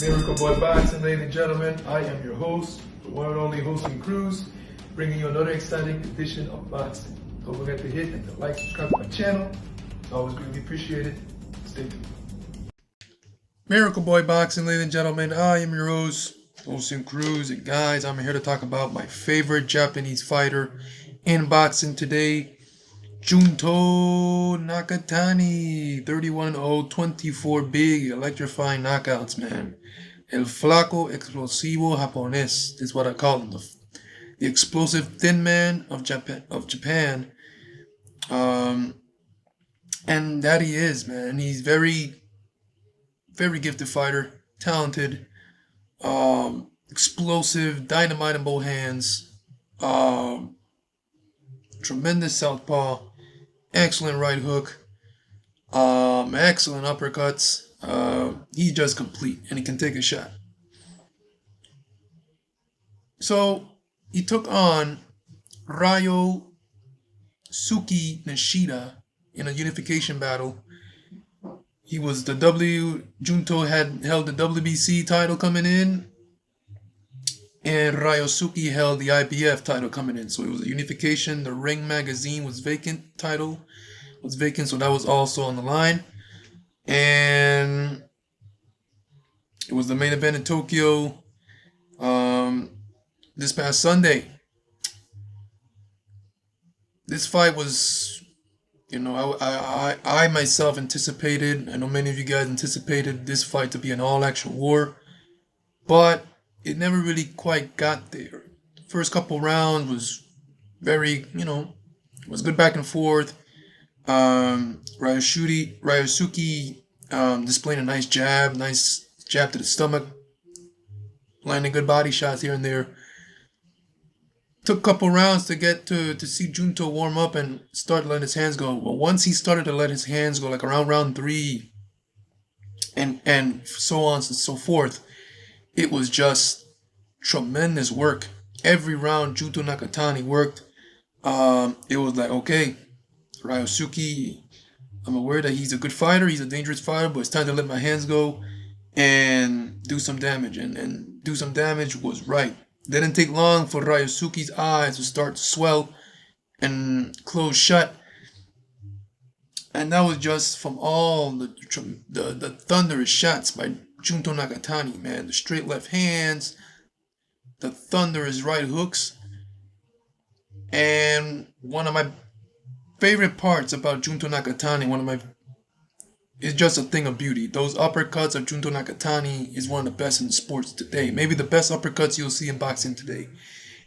Miracle Boy Boxing, ladies and gentlemen. I am your host, the one and only hosting Cruz, bringing you another exciting edition of boxing. Don't forget to hit and to like, subscribe to my channel. It's always greatly appreciated. Stay tuned. Miracle Boy Boxing, ladies and gentlemen. I am your host, hosting Cruz, and guys, I'm here to talk about my favorite Japanese fighter in boxing today, Junto Nakatani. 31-0, 24 big electrifying knockouts, man. El flaco explosivo japonés is what I call him, the explosive thin man of Japan. And that he is, man. He's very gifted fighter, talented, explosive, dynamite in both hands, tremendous southpaw, excellent right hook, excellent uppercuts. He's just complete, and he can take a shot. So he took on Ryosuke Nishida in a unification battle. He was Junto had held the WBC title coming in, and Ryosuke held the IBF title coming in. So it was a unification. The Ring magazine was vacant. Title was vacant, so that was also on the line. And it was the main event in Tokyo this past Sunday. This fight was, I myself anticipated, I know many of you guys anticipated this fight to be an all-action war, but it never really quite got there. First couple rounds was very, was good back and forth. Ryosuke displaying a nice jab to the stomach, landing good body shots here and there. Took a couple rounds to get to see Junto warm up and start letting his hands go. But once he started to let his hands go, like around round 3, and so on and so forth, it was just tremendous work. Every round Junto Nakatani worked. It was like, okay, Ryosuke, I'm aware that he's a good fighter, he's a dangerous fighter, but it's time to let my hands go and do some damage. And do some damage was right. Didn't take long for Ryosuke's eyes to start to swell and close shut. And that was just from all the thunderous shots by Junto Nakatani, man. The straight left hands, the thunderous right hooks. And one of my favorite parts about Junto Nakatani, is just a thing of beauty. Those uppercuts of Junto Nakatani is one of the best in the sports today. Maybe the best uppercuts you'll see in boxing today.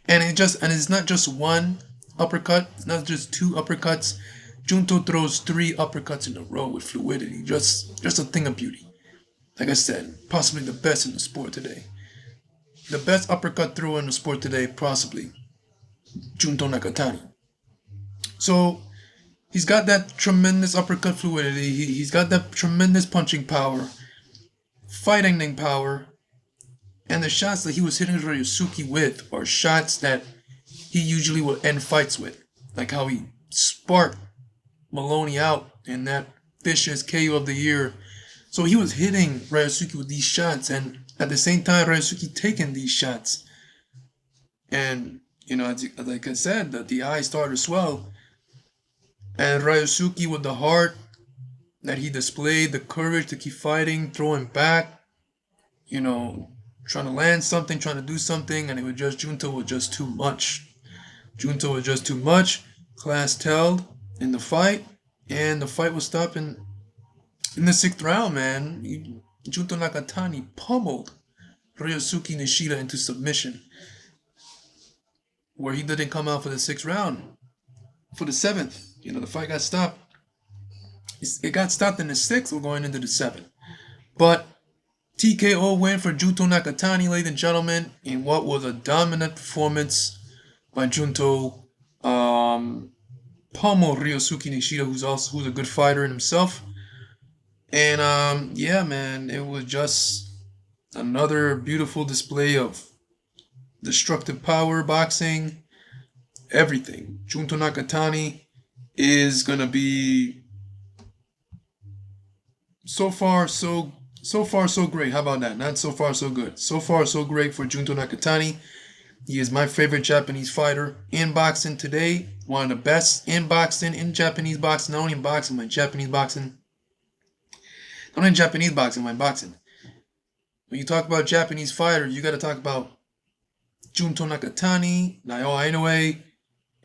And it's not just one uppercut, it's not just 2 uppercuts. Junto throws 3 uppercuts in a row with fluidity. Just a thing of beauty. Like I said, possibly the best in the sport today. The best uppercut thrower in the sport today, possibly Junto Nakatani. So he's got that tremendous uppercut fluidity. He's got that tremendous punching power, fighting power, and the shots that he was hitting Ryosuke with are shots that he usually will end fights with, like how he sparked Maloney out in that vicious KO of the year. So he was hitting Ryosuke with these shots, and at the same time, Ryosuke taking these shots. And, like I said, the eyes started to swell. And Ryosuke, with the heart that he displayed, the courage to keep fighting, throwing back, trying to land something, trying to do something, and Junto was just too much. Junto was just too much. Class held in the fight, and the fight was stopped in the 6th round, man. Junto Nakatani pummeled Ryosuke Nishida into submission, where he didn't come out for the 6th round. For the 7th, the fight got stopped. It got stopped in the 6th. We're going into the 7th. But TKO win for Junto Nakatani, ladies and gentlemen, in what was a dominant performance by Junto. Pummeled Ryosuke Nishida, who's a good fighter in himself. And yeah, man, it was just another beautiful display of destructive power, boxing, everything. Junto Nakatani is gonna be so far so So far, so great. How about that? Not so far, so good. So far, so great for Junto Nakatani. He is my favorite Japanese fighter in boxing today. One of the best in boxing, in Japanese boxing. Not only in boxing, but in Japanese boxing. Not only in Japanese boxing, but in boxing. When you talk about Japanese fighters, you got to talk about Junto Nakatani, Naoya Inuoe,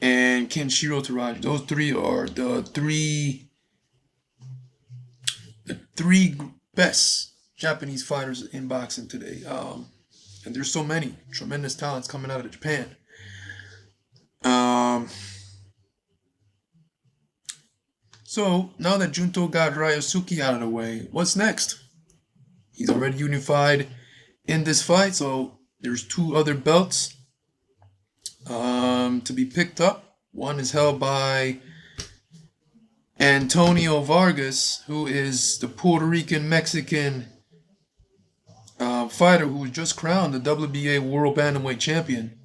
and Kenshiro Teraji. Those three are the three best Japanese fighters in boxing today. And there's so many tremendous talents coming out of Japan. So now that Junto got Ryosuke out of the way, what's next? He's already unified in this fight, so there's two other belts to be picked up. One is held by Antonio Vargas, who is the Puerto Rican Mexican fighter who was just crowned the WBA World Bantamweight Champion.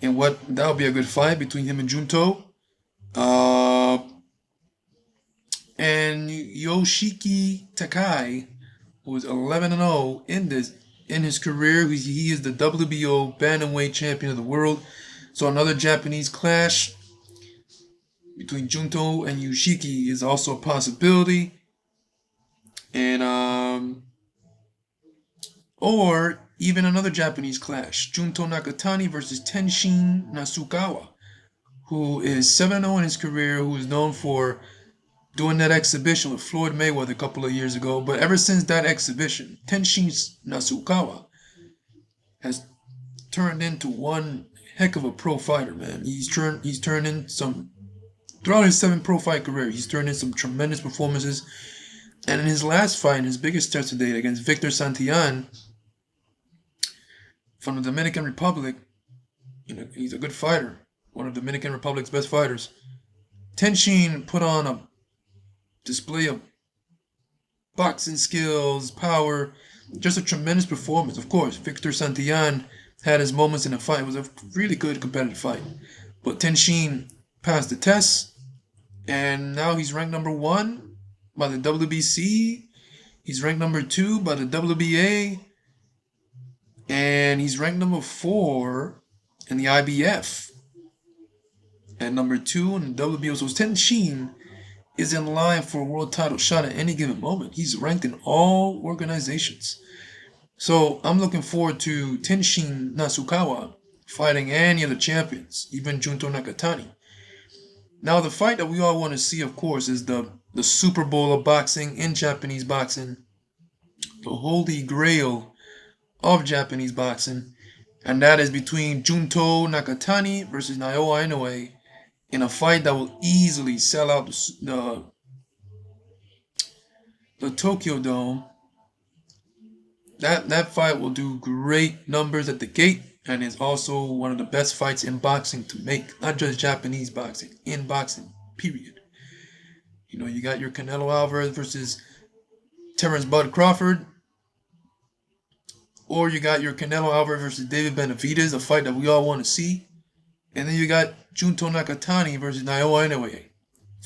And that'll be a good fight between him and Junto. And Yoshiki Takai, who is 11-0 in his career. He is the WBO Bantamweight Champion of the world. So another Japanese clash between Junto and Yoshiki is also a possibility. And or even another Japanese clash, Junto Nakatani versus Tenshin Nasukawa, who is 7-0 in his career, who is known for doing that exhibition with Floyd Mayweather a couple of years ago. But ever since that exhibition, Tenshin Nasukawa has turned into one heck of a pro fighter, man. He's turned in some, throughout his 7 pro fight career, he's turned in some tremendous performances. And in his last fight, his biggest test to date against Victor Santillan from the Dominican Republic, he's a good fighter, one of Dominican Republic's best fighters. Tenshin put on a display of boxing skills, power, just a tremendous performance. Of course, Victor Santillan had his moments in the fight. It was a really good competitive fight. But Tenshin passed the test, and now he's ranked number 1 by the WBC. He's ranked number 2 by the WBA. And he's ranked number 4 in the IBF. And number 2 in the WBO. So Tenshin is in line for a world title shot at any given moment. He's ranked in all organizations. So I'm looking forward to Tenshin Nasukawa fighting any of the champions, even Junto Nakatani. Now the fight that we all want to see, of course, is the Super Bowl of boxing in Japanese boxing. The holy grail of Japanese boxing. And that is between Junto Nakatani versus Naoya Inuoe in a fight that will easily sell out the Tokyo Dome. That fight will do great numbers at the gate, and is also one of the best fights in boxing to make. Not just Japanese boxing, in boxing, period. You got your Canelo Alvarez versus Terrence Bud Crawford, or you got your Canelo Alvarez versus David Benavidez, a fight that we all want to see. And then you got Junto Nakatani versus Naoya Inuoe,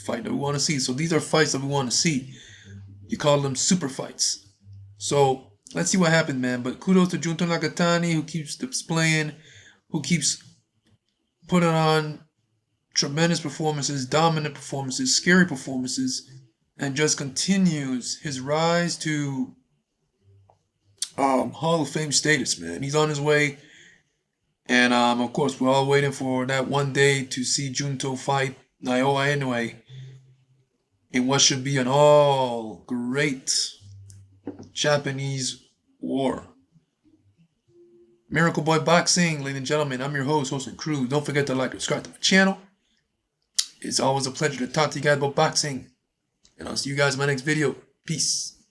fight that we want to see. So these are fights that we want to see. You call them super fights. So let's see what happens, man. But kudos to Junto Nakatani, who keeps displaying, who keeps putting on tremendous performances, dominant performances, scary performances, and just continues his rise to Hall of Fame status, man. He's on his way. And of course, we're all waiting for that one day to see Junto fight Naoya Inuoe in what should be an all great Japanese war. Miracle Boy Boxing, ladies and gentlemen, I'm your host and crew. Don't forget to like and subscribe to my channel. It's always a pleasure to talk to you guys about boxing. And I'll see you guys in my next video. Peace.